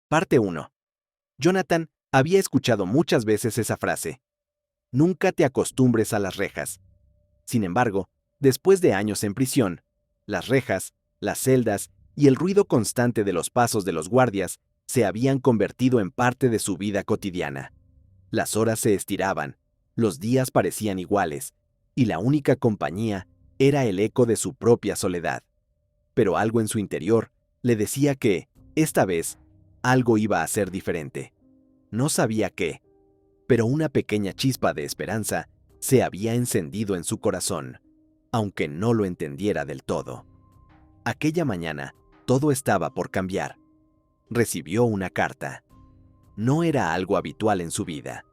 Parte 1. Jonathan había escuchado muchas veces esa frase. Nunca te acostumbres a las rejas. Sin embargo, después de años en prisión, las rejas, las celdas y el ruido constante de los pasos de los guardias se habían convertido en parte de su vida cotidiana. Las horas se estiraban, los días parecían iguales, y la única compañía era el eco de su propia soledad. Pero algo en su interior le decía que, esta vez, algo iba a ser diferente. No sabía qué, pero una pequeña chispa de esperanza se había encendido en su corazón, aunque no lo entendiera del todo. Aquella mañana, todo estaba por cambiar. Recibió una carta. No era algo habitual en su vida.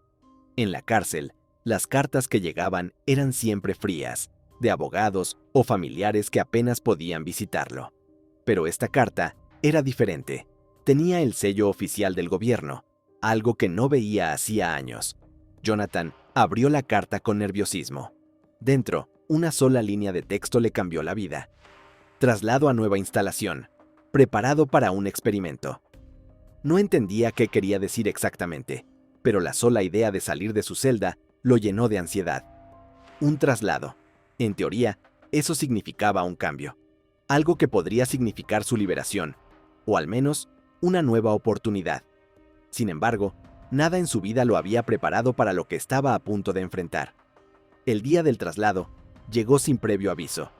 En la cárcel, las cartas que llegaban eran siempre frías, de abogados o familiares que apenas podían visitarlo. Pero esta carta era diferente. Tenía el sello oficial del gobierno, algo que no veía hacía años. Jonathan abrió la carta con nerviosismo. Dentro, una sola línea de texto le cambió la vida. Traslado a nueva instalación. Preparado para un experimento. No entendía qué quería decir exactamente, pero la sola idea de salir de su celda lo llenó de ansiedad. Un traslado. En teoría, eso significaba un cambio. Algo que podría significar su liberación, o al menos, una nueva oportunidad. Sin embargo, nada en su vida lo había preparado para lo que estaba a punto de enfrentar. El día del traslado llegó sin previo aviso.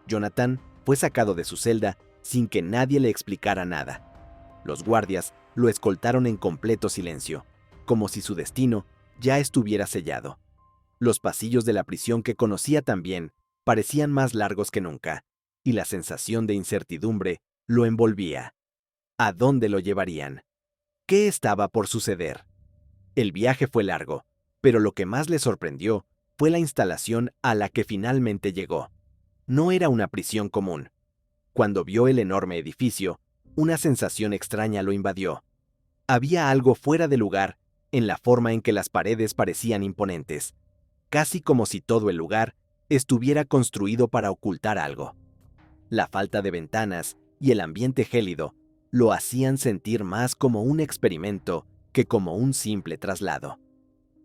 Jonathan fue sacado de su celda sin que nadie le explicara nada. Los guardias lo escoltaron en completo silencio, como si su destino ya estuviera sellado. Los pasillos de la prisión que conocía tan bien parecían más largos que nunca, y la sensación de incertidumbre lo envolvía. ¿A dónde lo llevarían? ¿Qué estaba por suceder? El viaje fue largo, pero lo que más le sorprendió fue la instalación a la que finalmente llegó. No era una prisión común. Cuando vio el enorme edificio, una sensación extraña lo invadió. Había algo fuera de lugar en la forma en que las paredes parecían imponentes, casi como si todo el lugar estuviera construido para ocultar algo. La falta de ventanas y el ambiente gélido lo hacían sentir más como un experimento que como un simple traslado.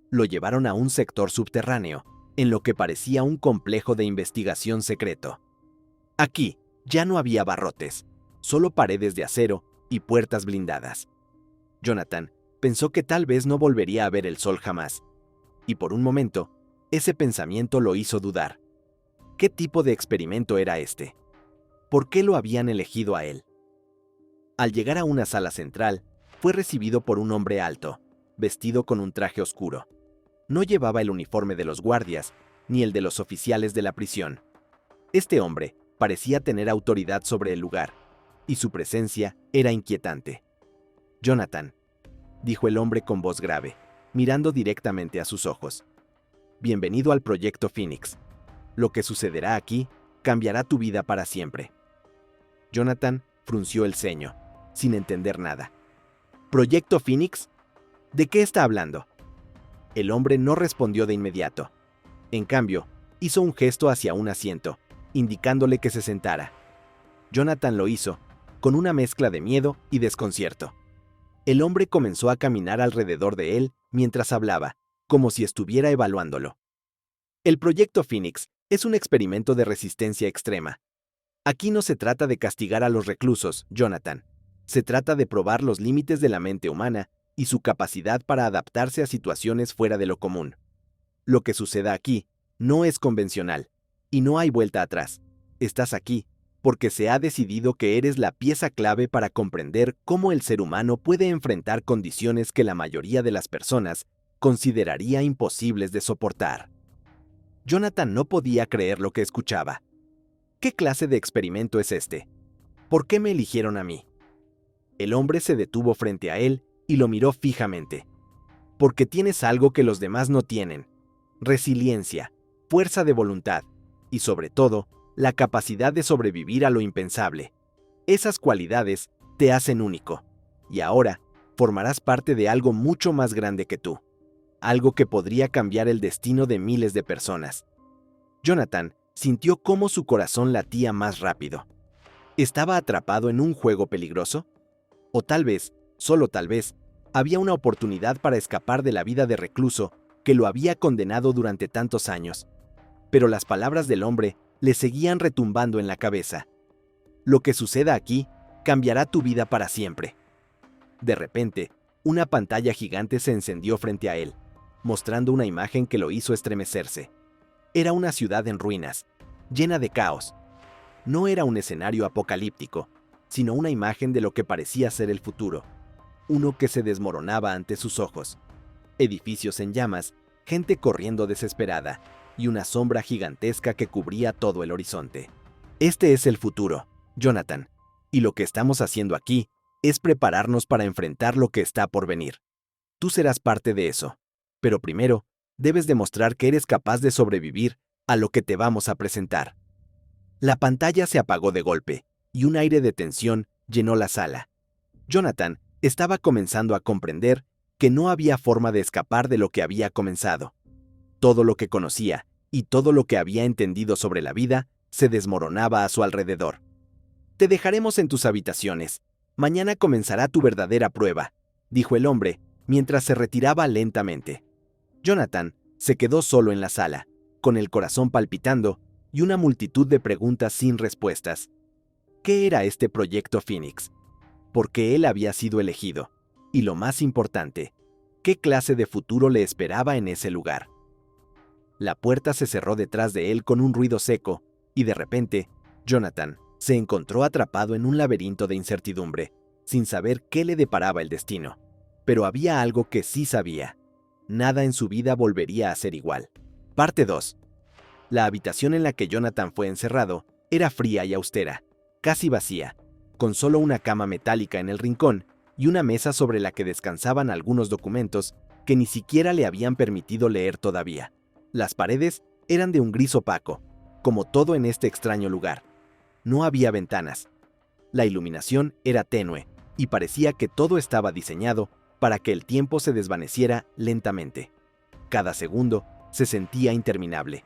Lo llevaron a un sector subterráneo, en lo que parecía un complejo de investigación secreto. Aquí ya no había barrotes, solo paredes de acero y puertas blindadas. Jonathan pensó que tal vez no volvería a ver el sol jamás, y por un momento, ese pensamiento lo hizo dudar. ¿Qué tipo de experimento era este? ¿Por qué lo habían elegido a él? Al llegar a una sala central, fue recibido por un hombre alto, vestido con un traje oscuro. No llevaba el uniforme de los guardias, ni el de los oficiales de la prisión. Este hombre parecía tener autoridad sobre el lugar, y su presencia era inquietante. Jonathan, dijo el hombre con voz grave, mirando directamente a sus ojos. Bienvenido al Proyecto Phoenix. Lo que sucederá aquí cambiará tu vida para siempre. Jonathan frunció el ceño, sin entender nada. ¿Proyecto Phoenix? ¿De qué está hablando? El hombre no respondió de inmediato. En cambio, hizo un gesto hacia un asiento, indicándole que se sentara. Jonathan lo hizo, con una mezcla de miedo y desconcierto. El hombre comenzó a caminar alrededor de él mientras hablaba, como si estuviera evaluándolo. El Proyecto Phoenix es un experimento de resistencia extrema. Aquí no se trata de castigar a los reclusos, Jonathan. Se trata de probar los límites de la mente humana y su capacidad para adaptarse a situaciones fuera de lo común. Lo que suceda aquí no es convencional, y no hay vuelta atrás. Estás aquí porque se ha decidido que eres la pieza clave para comprender cómo el ser humano puede enfrentar condiciones que la mayoría de las personas consideraría imposibles de soportar. Jonathan no podía creer lo que escuchaba. ¿Qué clase de experimento es este? ¿Por qué me eligieron a mí? El hombre se detuvo frente a él y lo miró fijamente. Porque tienes algo que los demás no tienen: resiliencia, fuerza de voluntad y, sobre todo, la capacidad de sobrevivir a lo impensable. Esas cualidades te hacen único, y ahora formarás parte de algo mucho más grande que tú, algo que podría cambiar el destino de miles de personas. Jonathan sintió cómo su corazón latía más rápido. ¿Estaba atrapado en un juego peligroso? ¿O tal vez solo tal vez, había una oportunidad para escapar de la vida de recluso que lo había condenado durante tantos años. Pero las palabras del hombre le seguían retumbando en la cabeza. Lo que suceda aquí cambiará tu vida para siempre. De repente, una pantalla gigante se encendió frente a él, mostrando una imagen que lo hizo estremecerse. Era una ciudad en ruinas, llena de caos. No era un escenario apocalíptico, sino una imagen de lo que parecía ser el futuro, uno que se desmoronaba ante sus ojos. Edificios en llamas, gente corriendo desesperada, y una sombra gigantesca que cubría todo el horizonte. Este es el futuro, Jonathan, y lo que estamos haciendo aquí es prepararnos para enfrentar lo que está por venir. Tú serás parte de eso, pero primero, debes demostrar que eres capaz de sobrevivir a lo que te vamos a presentar. La pantalla se apagó de golpe, y un aire de tensión llenó la sala. Jonathan estaba comenzando a comprender que no había forma de escapar de lo que había comenzado. Todo lo que conocía y todo lo que había entendido sobre la vida se desmoronaba a su alrededor. Te dejaremos en tus habitaciones. Mañana comenzará tu verdadera prueba, dijo el hombre mientras se retiraba lentamente. Jonathan se quedó solo en la sala, con el corazón palpitando y una multitud de preguntas sin respuestas. ¿Qué era este proyecto Phoenix? ¿Por qué él había sido elegido? Y lo más importante, ¿qué clase de futuro le esperaba en ese lugar? La puerta se cerró detrás de él con un ruido seco, y de repente, Jonathan se encontró atrapado en un laberinto de incertidumbre, sin saber qué le deparaba el destino. Pero había algo que sí sabía. Nada en su vida volvería a ser igual. Parte 2. La habitación en la que Jonathan fue encerrado era fría y austera, casi vacía, con solo una cama metálica en el rincón y una mesa sobre la que descansaban algunos documentos que ni siquiera le habían permitido leer todavía. Las paredes eran de un gris opaco, como todo en este extraño lugar. No había ventanas. La iluminación era tenue y parecía que todo estaba diseñado para que el tiempo se desvaneciera lentamente. Cada segundo se sentía interminable.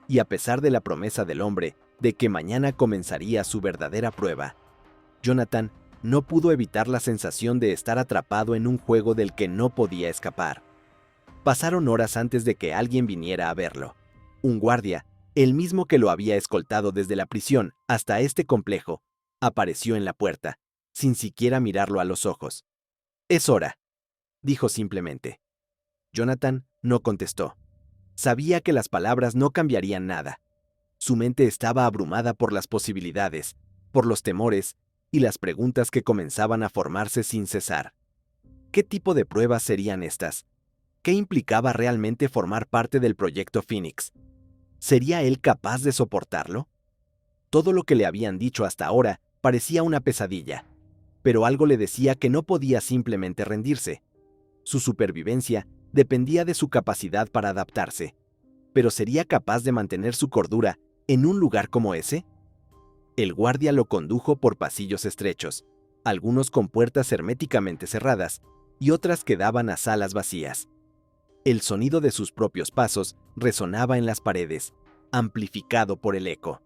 Y a pesar de la promesa del hombre de que mañana comenzaría su verdadera prueba, Jonathan no pudo evitar la sensación de estar atrapado en un juego del que no podía escapar. Pasaron horas antes de que alguien viniera a verlo. Un guardia, el mismo que lo había escoltado desde la prisión hasta este complejo, apareció en la puerta, sin siquiera mirarlo a los ojos. «Es hora», dijo simplemente. Jonathan no contestó. Sabía que las palabras no cambiarían nada. Su mente estaba abrumada por las posibilidades, por los temores y las preguntas que comenzaban a formarse sin cesar. ¿Qué tipo de pruebas serían estas? ¿Qué implicaba realmente formar parte del proyecto Phoenix? ¿Sería él capaz de soportarlo? Todo lo que le habían dicho hasta ahora parecía una pesadilla, pero algo le decía que no podía simplemente rendirse. Su supervivencia dependía de su capacidad para adaptarse, pero ¿sería capaz de mantener su cordura en un lugar como ese? El guardia lo condujo por pasillos estrechos, algunos con puertas herméticamente cerradas y otras que daban a salas vacías. El sonido de sus propios pasos resonaba en las paredes, amplificado por el eco.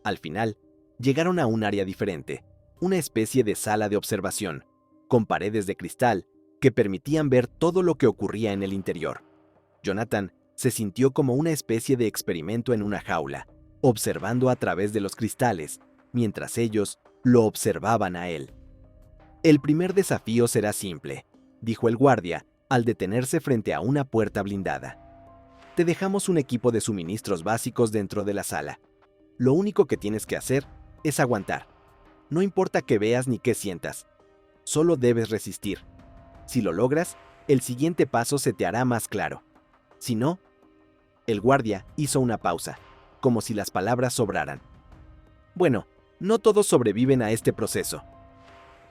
Al final, llegaron a un área diferente, una especie de sala de observación, con paredes de cristal que permitían ver todo lo que ocurría en el interior. Jonathan se sintió como una especie de experimento en una jaula, observando a través de los cristales, mientras ellos lo observaban a él. «El primer desafío será simple», dijo el guardia al detenerse frente a una puerta blindada. «Te dejamos un equipo de suministros básicos dentro de la sala. Lo único que tienes que hacer es aguantar. No importa qué veas ni qué sientas. Solo debes resistir. Si lo logras, el siguiente paso se te hará más claro. Si no…» El guardia hizo una pausa, como si las palabras sobraran. «Bueno, no todos sobreviven a este proceso».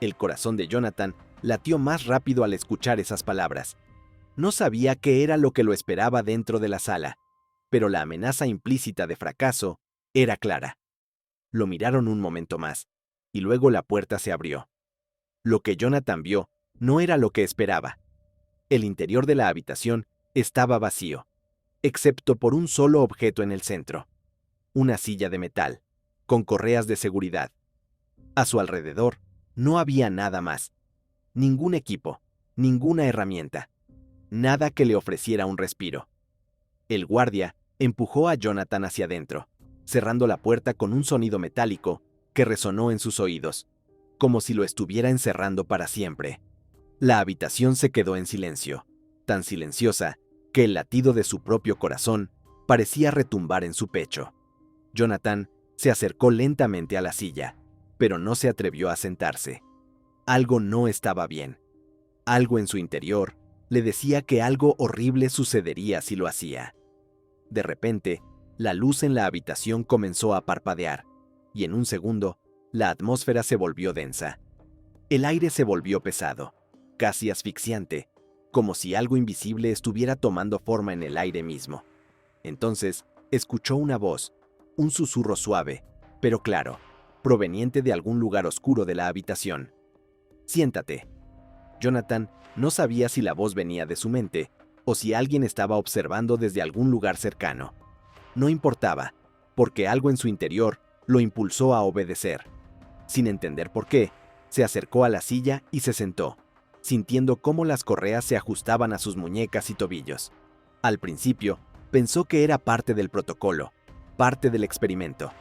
El corazón de Jonathan latió más rápido al escuchar esas palabras. No sabía qué era lo que lo esperaba dentro de la sala, pero la amenaza implícita de fracaso era clara. Lo miraron un momento más, y luego la puerta se abrió. Lo que Jonathan vio no era lo que esperaba. El interior de la habitación estaba vacío, excepto por un solo objeto en el centro: una silla de metal, con correas de seguridad. A su alrededor no había nada más. ningún equipo, ninguna herramienta, nada que le ofreciera un respiro. El guardia empujó a Jonathan hacia adentro, cerrando la puerta con un sonido metálico que resonó en sus oídos, como si lo estuviera encerrando para siempre. La habitación se quedó en silencio, tan silenciosa que el latido de su propio corazón parecía retumbar en su pecho. Jonathan se acercó lentamente a la silla, pero no se atrevió a sentarse. Algo no estaba bien. Algo en su interior le decía que algo horrible sucedería si lo hacía. De repente, la luz en la habitación comenzó a parpadear, y en un segundo, la atmósfera se volvió densa. El aire se volvió pesado, casi asfixiante, como si algo invisible estuviera tomando forma en el aire mismo. Entonces, escuchó una voz, un susurro suave, pero claro, proveniente de algún lugar oscuro de la habitación. «Siéntate». Jonathan no sabía si la voz venía de su mente o si alguien estaba observando desde algún lugar cercano. No importaba, porque algo en su interior lo impulsó a obedecer. Sin entender por qué, se acercó a la silla y se sentó, sintiendo cómo las correas se ajustaban a sus muñecas y tobillos. Al principio, pensó que era parte del protocolo, parte del experimento.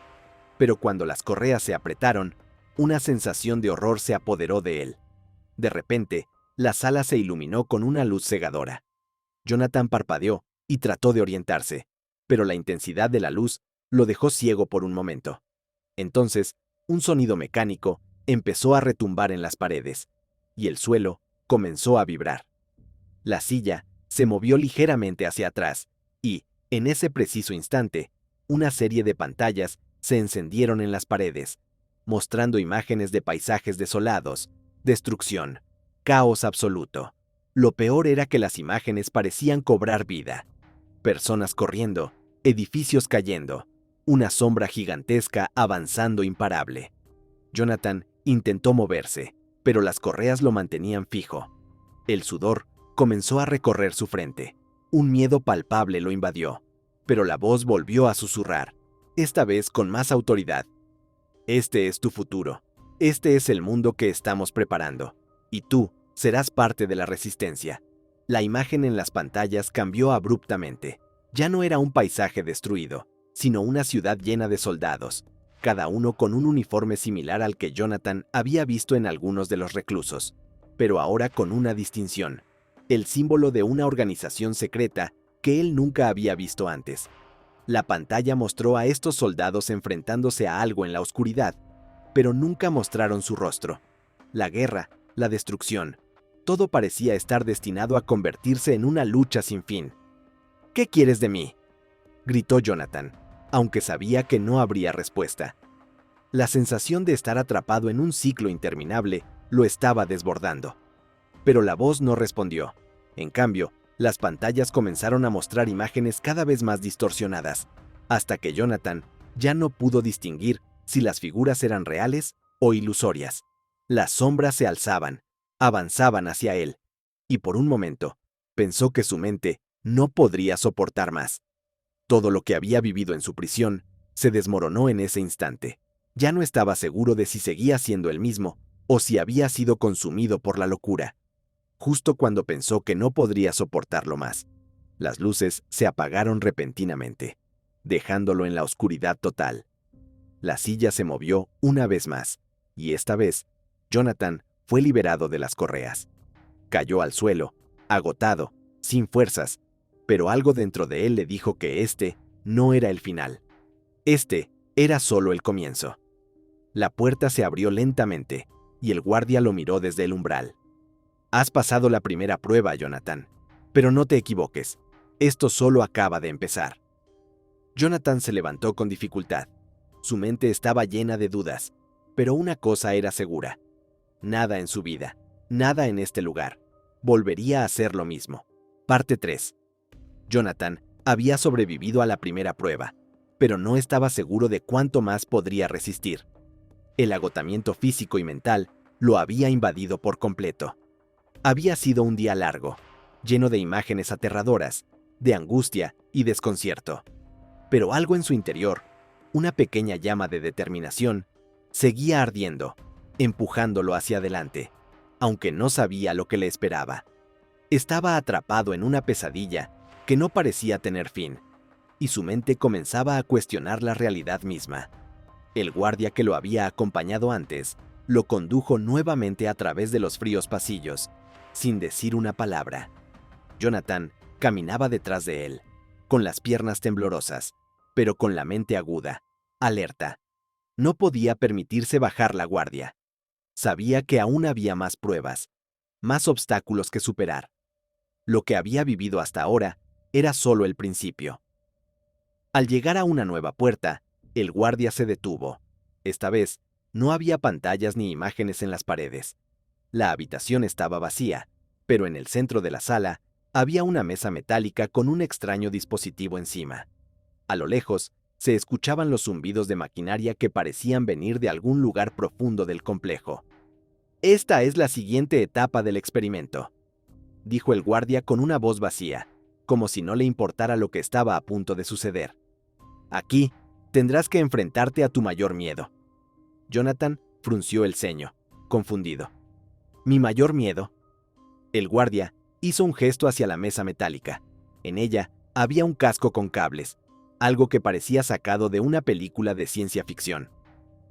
Pero cuando las correas se apretaron, una sensación de horror se apoderó de él. De repente, la sala se iluminó con una luz cegadora. Jonathan parpadeó y trató de orientarse, pero la intensidad de la luz lo dejó ciego por un momento. Entonces, un sonido mecánico empezó a retumbar en las paredes, y el suelo comenzó a vibrar. La silla se movió ligeramente hacia atrás, y, en ese preciso instante, una serie de pantallas se encendieron en las paredes, mostrando imágenes de paisajes desolados, destrucción, caos absoluto. Lo peor era que las imágenes parecían cobrar vida. Personas corriendo, edificios cayendo, una sombra gigantesca avanzando imparable. Jonathan intentó moverse, pero las correas lo mantenían fijo. El sudor comenzó a recorrer su frente. Un miedo palpable lo invadió, pero la voz volvió a susurrar, esta vez con más autoridad. Este es tu futuro. Este es el mundo que estamos preparando. Y tú serás parte de la resistencia. La imagen en las pantallas cambió abruptamente. Ya no era un paisaje destruido, sino una ciudad llena de soldados, cada uno con un uniforme similar al que Jonathan había visto en algunos de los reclusos, pero ahora con una distinción, el símbolo de una organización secreta que él nunca había visto antes. La pantalla mostró a estos soldados enfrentándose a algo en la oscuridad, pero nunca mostraron su rostro. La guerra, la destrucción, todo parecía estar destinado a convertirse en una lucha sin fin. «¿Qué quieres de mí?», gritó Jonathan, aunque sabía que no habría respuesta. La sensación de estar atrapado en un ciclo interminable lo estaba desbordando. Pero la voz no respondió. En cambio, las pantallas comenzaron a mostrar imágenes cada vez más distorsionadas, hasta que Jonathan ya no pudo distinguir si las figuras eran reales o ilusorias. Las sombras se alzaban, avanzaban hacia él, y por un momento pensó que su mente no podría soportar más. Todo lo que había vivido en su prisión se desmoronó en ese instante. Ya no estaba seguro de si seguía siendo el mismo o si había sido consumido por la locura. Justo cuando pensó que no podría soportarlo más, las luces se apagaron repentinamente, dejándolo en la oscuridad total. La silla se movió una vez más, y esta vez, Jonathan fue liberado de las correas. Cayó al suelo, agotado, sin fuerzas, pero algo dentro de él le dijo que este no era el final. Este era solo el comienzo. La puerta se abrió lentamente, y el guardia lo miró desde el umbral. «Has pasado la primera prueba, Jonathan, pero no te equivoques, esto solo acaba de empezar». Jonathan se levantó con dificultad. Su mente estaba llena de dudas, pero una cosa era segura. Nada en su vida, nada en este lugar, volvería a hacer lo mismo. Parte 3. Jonathan había sobrevivido a la primera prueba, pero no estaba seguro de cuánto más podría resistir. El agotamiento físico y mental lo había invadido por completo. Había sido un día largo, lleno de imágenes aterradoras, de angustia y desconcierto. Pero algo en su interior, una pequeña llama de determinación, seguía ardiendo, empujándolo hacia adelante. aunque no sabía lo que le esperaba. Estaba atrapado en una pesadilla que no parecía tener fin, y su mente comenzaba a cuestionar la realidad misma. El guardia que lo había acompañado antes lo condujo nuevamente a través de los fríos pasillos, sin decir una palabra. Jonathan caminaba detrás de él, con las piernas temblorosas, pero con la mente aguda, alerta. No podía permitirse bajar la guardia. Sabía que aún había más pruebas, más obstáculos que superar. Lo que había vivido hasta ahora era solo el principio. Al llegar a una nueva puerta, el guardia se detuvo. Esta vez, no había pantallas ni imágenes en las paredes. La habitación estaba vacía, pero en el centro de la sala había una mesa metálica con un extraño dispositivo encima. A lo lejos, se escuchaban los zumbidos de maquinaria que parecían venir de algún lugar profundo del complejo. «Esta es la siguiente etapa del experimento», dijo el guardia con una voz vacía, como si no le importara lo que estaba a punto de suceder. «Aquí tendrás que enfrentarte a tu mayor miedo». Jonathan frunció el ceño, confundido. «¿Mi mayor miedo?» El guardia hizo un gesto hacia la mesa metálica. En ella había un casco con cables, algo que parecía sacado de una película de ciencia ficción.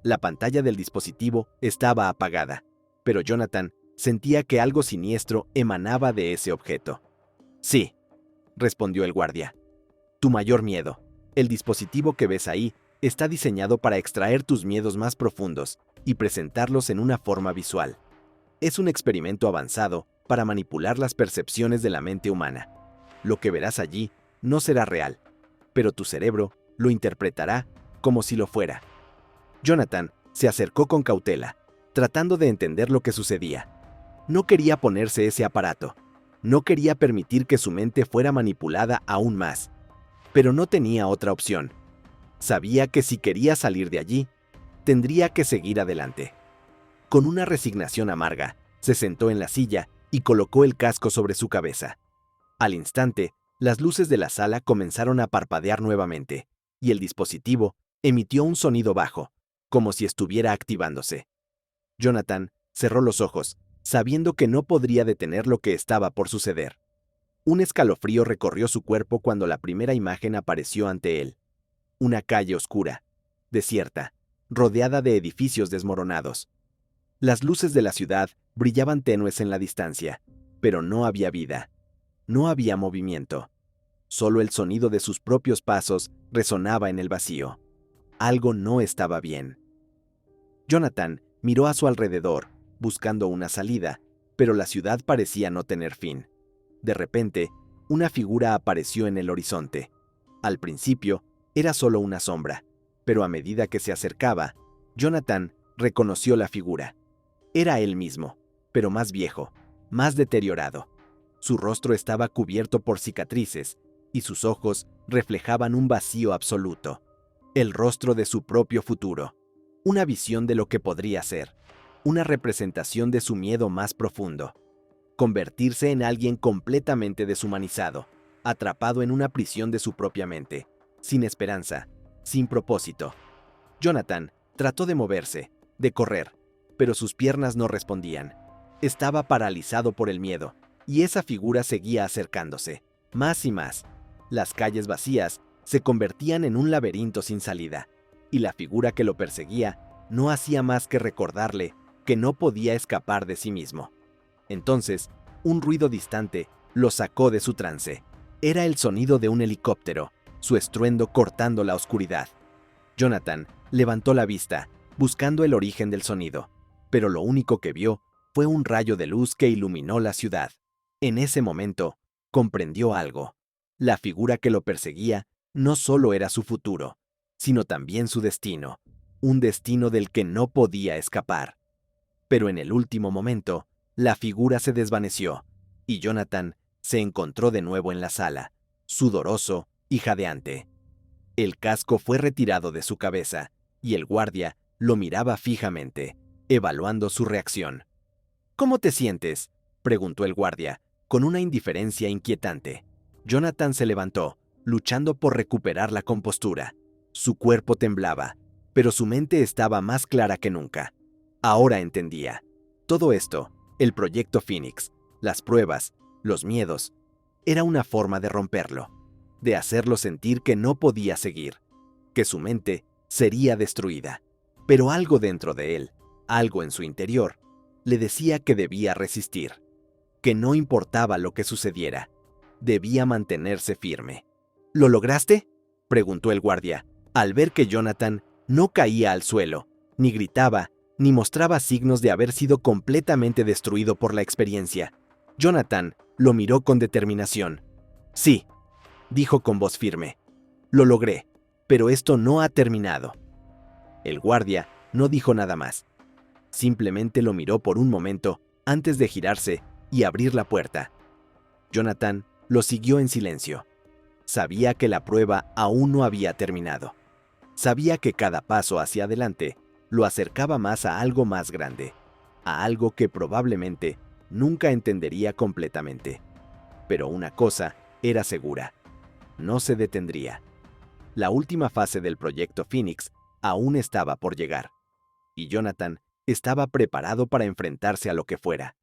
La pantalla del dispositivo estaba apagada, pero Jonathan sentía que algo siniestro emanaba de ese objeto. «Sí», respondió el guardia. «Tu mayor miedo. El dispositivo que ves ahí está diseñado para extraer tus miedos más profundos y presentarlos en una forma visual. Es un experimento avanzado para manipular las percepciones de la mente humana. Lo que verás allí no será real, pero tu cerebro lo interpretará como si lo fuera». Jonathan se acercó con cautela, tratando de entender lo que sucedía. No quería ponerse ese aparato. No quería permitir que su mente fuera manipulada aún más. Pero no tenía otra opción. Sabía que si quería salir de allí, tendría que seguir adelante. Con una resignación amarga, se sentó en la silla y colocó el casco sobre su cabeza. Al instante, las luces de la sala comenzaron a parpadear nuevamente, y el dispositivo emitió un sonido bajo, como si estuviera activándose. Jonathan cerró los ojos, sabiendo que no podría detener lo que estaba por suceder. Un escalofrío recorrió su cuerpo cuando la primera imagen apareció ante él. Una calle oscura, desierta, rodeada de edificios desmoronados. Las luces de la ciudad brillaban tenues en la distancia, pero no había vida. No había movimiento. Solo el sonido de sus propios pasos resonaba en el vacío. Algo no estaba bien. Jonathan miró a su alrededor, buscando una salida, pero la ciudad parecía no tener fin. De repente, una figura apareció en el horizonte. Al principio, era solo una sombra, pero a medida que se acercaba, Jonathan reconoció la figura. Era él mismo, pero más viejo, más deteriorado. Su rostro estaba cubierto por cicatrices, y sus ojos reflejaban un vacío absoluto. El rostro de su propio futuro. Una visión de lo que podría ser. Una representación de su miedo más profundo. Convertirse en alguien completamente deshumanizado, atrapado en una prisión de su propia mente, sin esperanza, sin propósito. Jonathan trató de moverse, de correr, pero sus piernas no respondían. Estaba paralizado por el miedo, y esa figura seguía acercándose, más y más. Las calles vacías se convertían en un laberinto sin salida, y la figura que lo perseguía no hacía más que recordarle que no podía escapar de sí mismo. Entonces, un ruido distante lo sacó de su trance. Era el sonido de un helicóptero, su estruendo cortando la oscuridad. Jonathan levantó la vista, buscando el origen del sonido, pero lo único que vio fue un rayo de luz que iluminó la ciudad. En ese momento, comprendió algo. La figura que lo perseguía no solo era su futuro, sino también su destino, un destino del que no podía escapar. Pero en el último momento, la figura se desvaneció, y Jonathan se encontró de nuevo en la sala, sudoroso y jadeante. El casco fue retirado de su cabeza, y el guardia lo miraba fijamente, evaluando su reacción. «¿Cómo te sientes?», preguntó el guardia, con una indiferencia inquietante. Jonathan se levantó, luchando por recuperar la compostura. Su cuerpo temblaba, pero su mente estaba más clara que nunca. Ahora entendía. Todo esto El proyecto Phoenix, las pruebas, los miedos, era una forma de romperlo, de hacerlo sentir que no podía seguir, que su mente sería destruida. Pero algo dentro de él, algo en su interior, le decía que debía resistir, que no importaba lo que sucediera, debía mantenerse firme. ¿Lo lograste?, preguntó el guardia, al ver que Jonathan no caía al suelo, ni gritaba, ni mostraba signos de haber sido completamente destruido por la experiencia. Jonathan lo miró con determinación. Sí, dijo con voz firme. Lo logré, pero esto no ha terminado. El guardia no dijo nada más. Simplemente lo miró por un momento antes de girarse y abrir la puerta. Jonathan lo siguió en silencio. Sabía que la prueba aún no había terminado. Sabía que cada paso hacia adelante lo acercaba más a algo más grande, a algo que probablemente nunca entendería completamente. Pero una cosa era segura: no se detendría. La última fase del proyecto Phoenix aún estaba por llegar, y Jonathan estaba preparado para enfrentarse a lo que fuera.